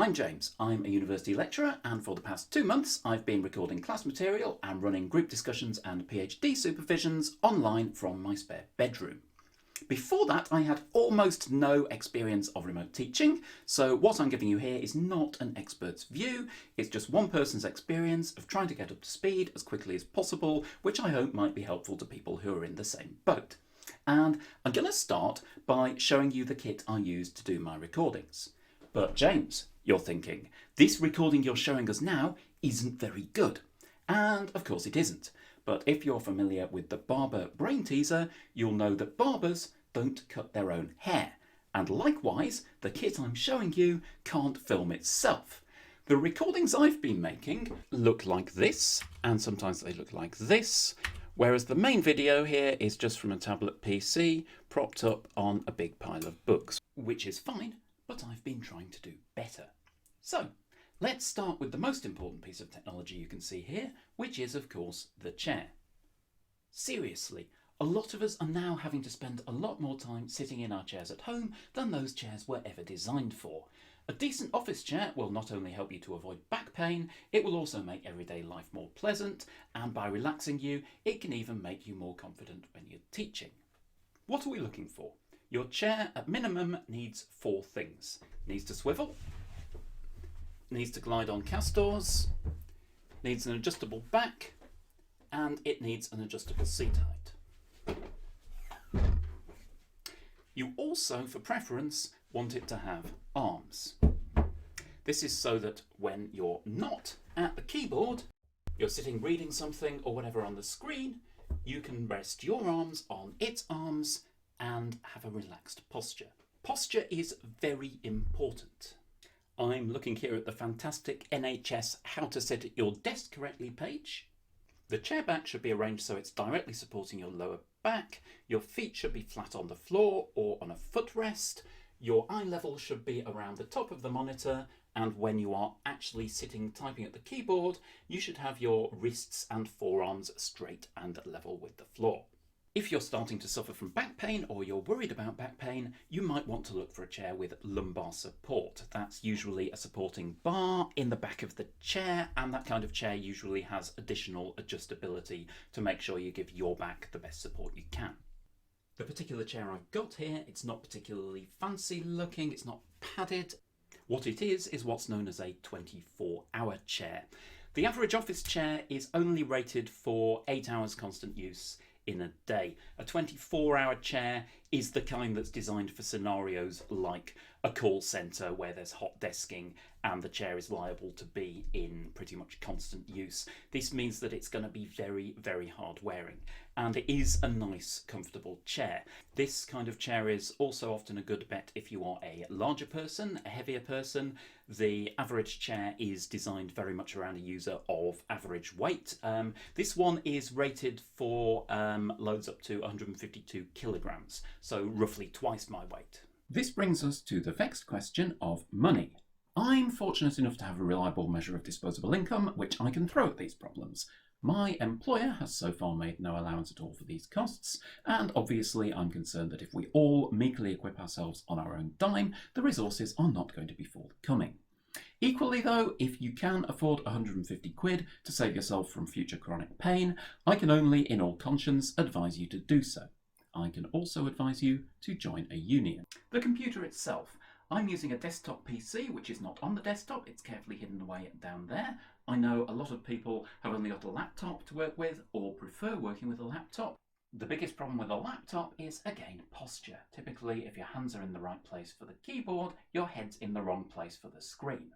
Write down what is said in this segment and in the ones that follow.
I'm James. I'm a university lecturer, and for the past 2 months I've been recording class material and running group discussions and PhD supervisions online from my spare bedroom. Before that, I had almost no experience of remote teaching, so what I'm giving you here is not an expert's view, it's just one person's experience of trying to get up to speed as quickly as possible, which I hope might be helpful to people who are in the same boat. And I'm going to start by showing you the kit I use to do my recordings. But James, you're thinking, this recording you're showing us now isn't very good. And of course it isn't. But if you're familiar with the barber brain teaser, you'll know that barbers don't cut their own hair. And likewise, the kit I'm showing you can't film itself. The recordings I've been making look like this, and sometimes they look like this, whereas the main video here is just from a tablet PC propped up on a big pile of books, which is fine, but I've been trying to do better. So, let's start with the most important piece of technology you can see here, which is, of course, the chair. Seriously, a lot of us are now having to spend a lot more time sitting in our chairs at home than those chairs were ever designed for. A decent office chair will not only help you to avoid back pain, it will also make everyday life more pleasant, and by relaxing you, it can even make you more confident when you're teaching. What are we looking for? Your chair, at minimum, needs 4 things. It needs to swivel, needs to glide on castors, needs an adjustable back, and it needs an adjustable seat height. You also, for preference, want it to have arms. This is so that when you're not at the keyboard, you're sitting reading something or whatever on the screen, you can rest your arms on its arms and have a relaxed posture. Posture is very important. I'm looking here at the fantastic NHS How to Sit at Your Desk Correctly page. The chair back should be arranged so it's directly supporting your lower back. Your feet should be flat on the floor or on a footrest. Your eye level should be around the top of the monitor, and when you are actually sitting typing at the keyboard, you should have your wrists and forearms straight and level with the floor. If you're starting to suffer from back pain or you're worried about back pain, you might want to look for a chair with lumbar support. That's usually a supporting bar in the back of the chair, and that kind of chair usually has additional adjustability to make sure you give your back the best support you can. The particular chair I've got here, it's not particularly fancy looking, it's not padded. What it is what's known as a 24-hour chair. The average office chair is only rated for 8 hours constant use in a day. A 24-hour chair is the kind that's designed for scenarios like a call centre where there's hot desking and the chair is liable to be in pretty much constant use. This means that it's going to be very, very hard wearing, and it is a nice, comfortable chair. This kind of chair is also often a good bet if you are a larger person, a heavier person. The average chair is designed very much around a user of average weight. This one is rated for loads up to 152 kilograms, so roughly twice my weight. This brings us to the vexed question of money. I'm fortunate enough to have a reliable measure of disposable income, which I can throw at these problems. My employer has so far made no allowance at all for these costs, and obviously I'm concerned that if we all meekly equip ourselves on our own dime, the resources are not going to be forthcoming. Equally though, if you can afford 150 quid to save yourself from future chronic pain, I can only, in all conscience, advise you to do so. I can also advise you to join a union. The computer itself. I'm using a desktop PC, which is not on the desktop, it's carefully hidden away down there. I know a lot of people have only got a laptop to work with or prefer working with a laptop. The biggest problem with a laptop is, again, posture. Typically, if your hands are in the right place for the keyboard, your head's in the wrong place for the screen.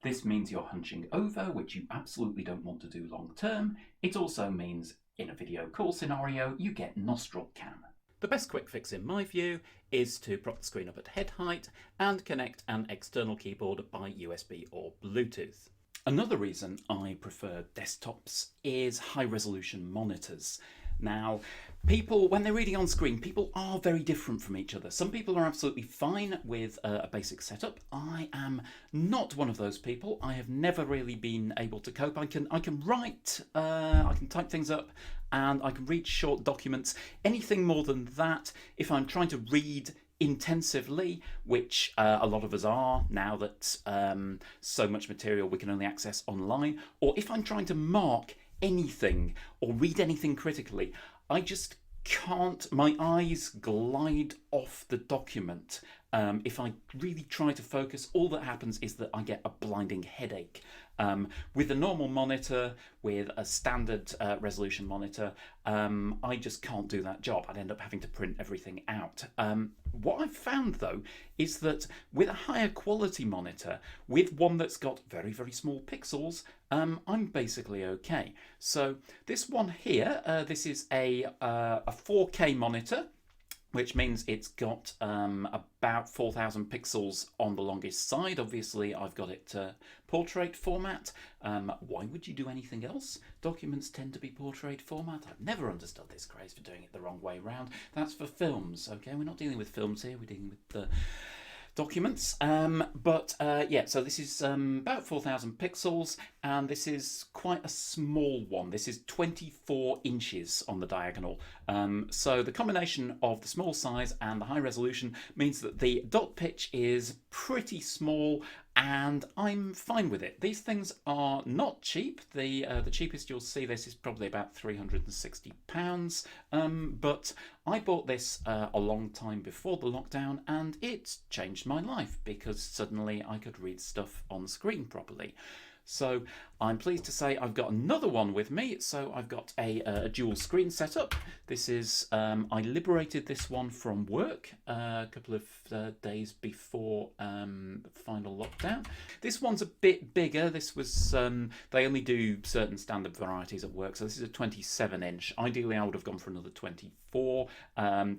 This means you're hunching over, which you absolutely don't want to do long term. It also means, in a video call scenario, you get nostril cam. The best quick fix in my view is to prop the screen up at head height and connect an external keyboard by USB or Bluetooth. Another reason I prefer desktops is high resolution monitors. Now, people, when they're reading on screen, people are very different from each other. Some people are absolutely fine with a basic setup. I am not one of those people. I have never really been able to cope. I can write, I can type things up, and I can read short documents. Anything more than that, if I'm trying to read intensively, which a lot of us are now that so much material we can only access online, or if I'm trying to mark anything or read anything critically, I just can't. My eyes glide off the document. If I really try to focus, all that happens is that I get a blinding headache. With a normal monitor, with a standard resolution monitor, I just can't do that job. I'd end up having to print everything out. What I've found though is that with a higher quality monitor, with one that's got very, very small pixels, I'm basically okay. So this one here, this is a 4K monitor, which means it's got about 4,000 pixels on the longest side. Obviously, I've got it portrait format. Why would you do anything else? Documents tend to be portrait format. I've never understood this craze for doing it the wrong way round. That's for films, okay? We're not dealing with films here, we're dealing with the documents. Yeah, so this is about 4,000 pixels, and this is quite a small one. This is 24 inches on the diagonal. So the combination of the small size and the high resolution means that the dot pitch is pretty small, and I'm fine with it. These things are not cheap. The cheapest you'll see this is probably about £360, but I bought this a long time before the lockdown, and it's changed my life because suddenly I could read stuff on screen properly. So I'm pleased to say I've got another one with me. So I've got a dual screen setup. This is, I liberated this one from work a couple of days before the final lockdown. This one's a bit bigger. This was, they only do certain standard varieties at work. So this is a 27 inch. Ideally, I would have gone for another 24.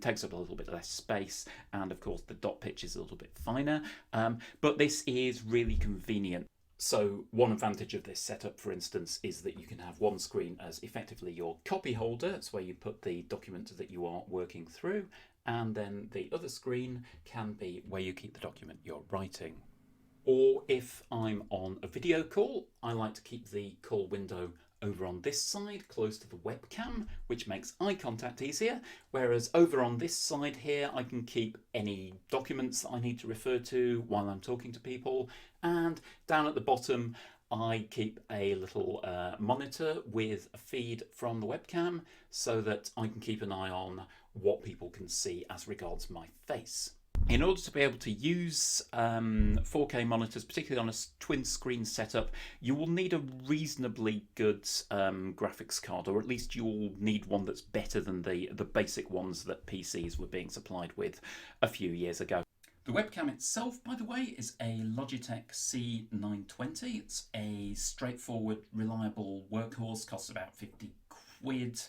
Takes up a little bit less space. And of course, the dot pitch is a little bit finer. But this is really convenient. So one advantage of this setup, for instance, is that you can have one screen as effectively your copy holder. It's where you put the document that you are working through. And then the other screen can be where you keep the document you're writing. Or if I'm on a video call, I like to keep the call window over on this side, close to the webcam, which makes eye contact easier. Whereas over on this side here, I can keep any documents that I need to refer to while I'm talking to people. And down at the bottom, I keep a little monitor with a feed from the webcam so that I can keep an eye on what people can see as regards my face. In order to be able to use 4K monitors, particularly on a twin screen setup, you will need a reasonably good graphics card, or at least you'll need one that's better than the basic ones that PCs were being supplied with a few years ago. The webcam itself, by the way, is a Logitech C920. It's a straightforward, reliable workhorse, costs about 50 quid.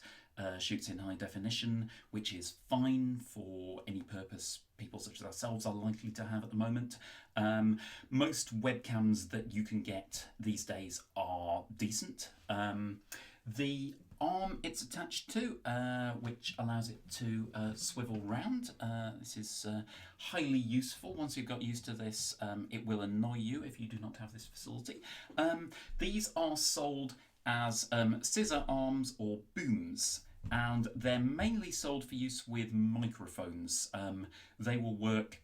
Shoots in high definition, which is fine for any purpose people such as ourselves are likely to have at the moment. Most webcams that you can get these days are decent. The arm it's attached to, which allows it to swivel round. This is highly useful. Once you've got used to this, it will annoy you if you do not have this facility. These are sold as scissor arms or booms, and they're mainly sold for use with microphones. They will work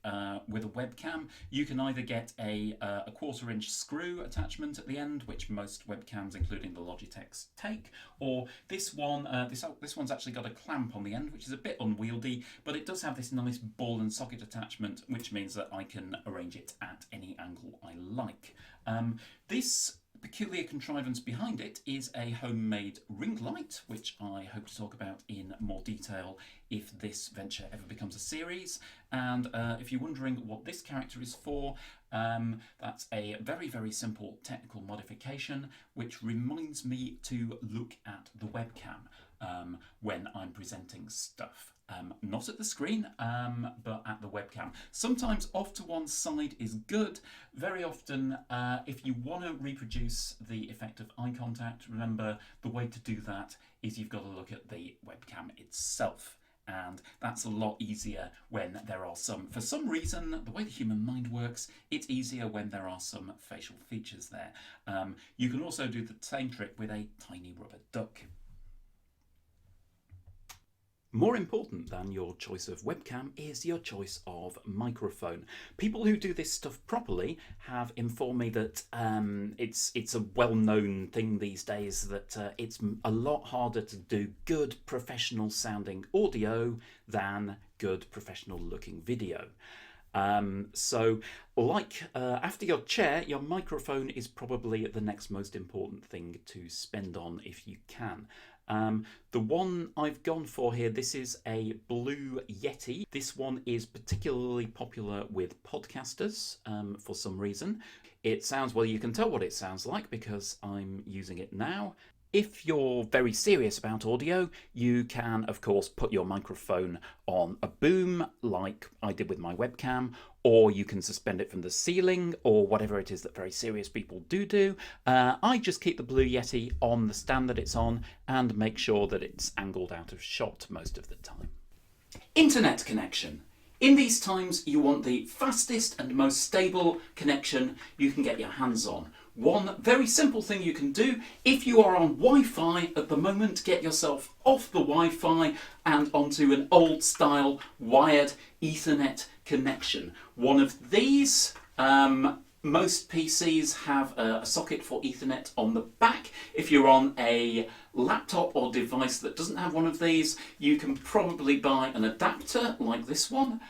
with a webcam. You can either get a 1/4 inch screw attachment at the end, which most webcams, including the Logitechs, take, or this one. This one's actually got a clamp on the end, which is a bit unwieldy, but it does have this nice ball and socket attachment, which means that I can arrange it at any angle I like. This peculiar contrivance behind it is a homemade ring light, which I hope to talk about in more detail if this venture ever becomes a series. And if you're wondering what this character is for, that's a very, very simple technical modification which reminds me to look at the webcam when I'm presenting stuff. Not at the screen, but at the webcam. Sometimes off to one side is good. Very often, if you want to reproduce the effect of eye contact, remember the way to do that is you've got to look at the webcam itself. And that's a lot easier when there are for some reason, the way the human mind works, it's easier when there are some facial features there. You can also do the same trick with a tiny rubber duck. More important than your choice of webcam is your choice of microphone. People who do this stuff properly have informed me that it's a well-known thing these days that it's a lot harder to do good professional sounding audio than good professional looking video. So after your chair, your microphone is probably the next most important thing to spend on if you can. The one I've gone for here, this is a blue Yeti. This one is particularly popular with podcasters for some reason. It sounds, well, you can tell what it sounds like because I'm using it now. If you're very serious about audio, you can, of course, put your microphone on a boom like I did with my webcam, or you can suspend it from the ceiling, or whatever it is that very serious people do. I just keep the Blue Yeti on the stand that it's on and make sure that it's angled out of shot most of the time. Internet connection. In these times, you want the fastest and most stable connection you can get your hands on. One very simple thing you can do, if you are on Wi-Fi at the moment, get yourself off the Wi-Fi and onto an old style wired Ethernet connection. One of these, most PCs have a socket for Ethernet on the back. If you're on a laptop or device that doesn't have one of these, you can probably buy an adapter like this one,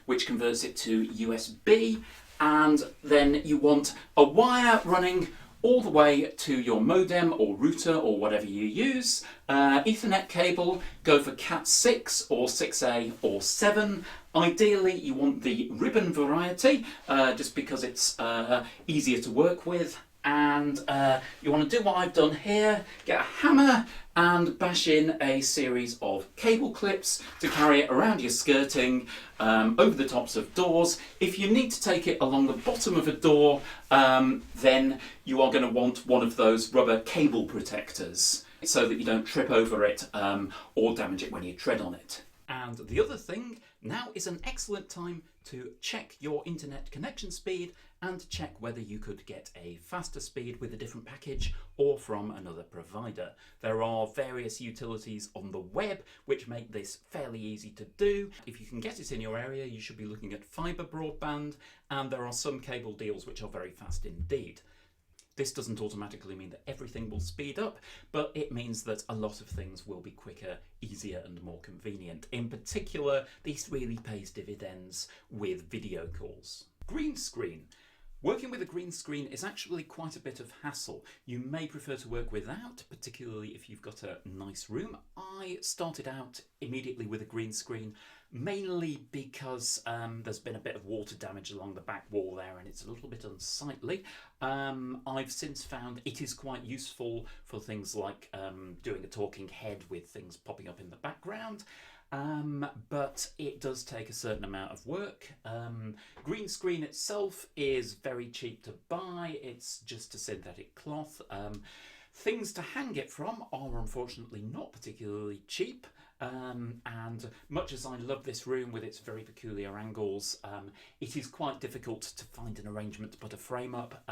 which converts it to USB. And then you want a wire running all the way to your modem or router or whatever you use. Ethernet cable, go for Cat 6 or 6A or 7. Ideally, you want the ribbon variety, just because it's easier to work with. And you want to do what I've done here, get a hammer and bash in a series of cable clips to carry it around your skirting, over the tops of doors. If you need to take it along the bottom of a door, then you are going to want one of those rubber cable protectors so that you don't trip over it or damage it when you tread on it. And the other thing, now is an excellent time to check your internet connection speed and check whether you could get a faster speed with a different package or from another provider. There are various utilities on the web which make this fairly easy to do. If you can get it in your area, you should be looking at fibre broadband, and there are some cable deals which are very fast indeed. This doesn't automatically mean that everything will speed up, but it means that a lot of things will be quicker, easier and more convenient. In particular, this really pays dividends with video calls. Green screen. Working with a green screen is actually quite a bit of hassle. You may prefer to work without, particularly if you've got a nice room. I started out immediately with a green screen, mainly because there's been a bit of water damage along the back wall there and it's a little bit unsightly. I've since found it is quite useful for things like doing a talking head with things popping up in the background. But it does take a certain amount of work. Green screen itself is very cheap to buy. It's just a synthetic cloth. Things to hang it from are unfortunately not particularly cheap. And much as I love this room with its very peculiar angles, it is quite difficult to find an arrangement to put a frame up.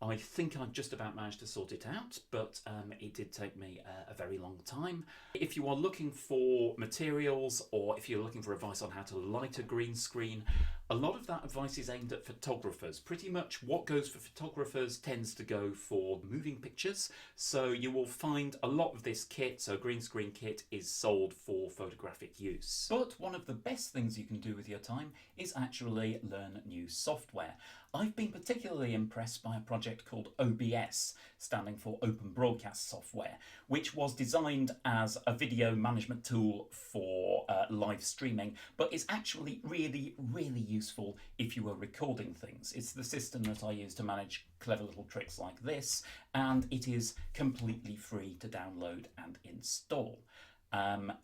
I think I've just about managed to sort it out, but it did take me a very long time. If you are looking for materials, or if you're looking for advice on how to light a green screen, a lot of that advice is aimed at photographers. Pretty much what goes for photographers tends to go for moving pictures. So you will find a lot of this kit, so green screen kit, is sold for photographic use. But one of the best things you can do with your time is actually learn new software. I've been particularly impressed by a project called OBS, standing for Open Broadcast Software, which was designed as a video management tool for live streaming, but is actually really, really useful if you are recording things. It's the system that I use to manage clever little tricks like this, and it is completely free to download and install.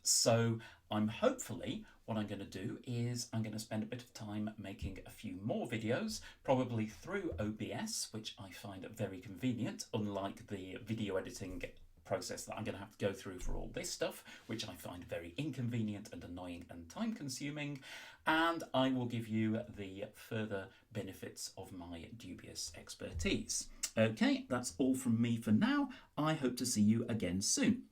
So what I'm going to do is I'm going to spend a bit of time making a few more videos, probably through OBS, which I find very convenient, unlike the video editing process that I'm going to have to go through for all this stuff, which I find very inconvenient and annoying and time consuming. And I will give you the further benefits of my dubious expertise. Okay, that's all from me for now. I hope to see you again soon.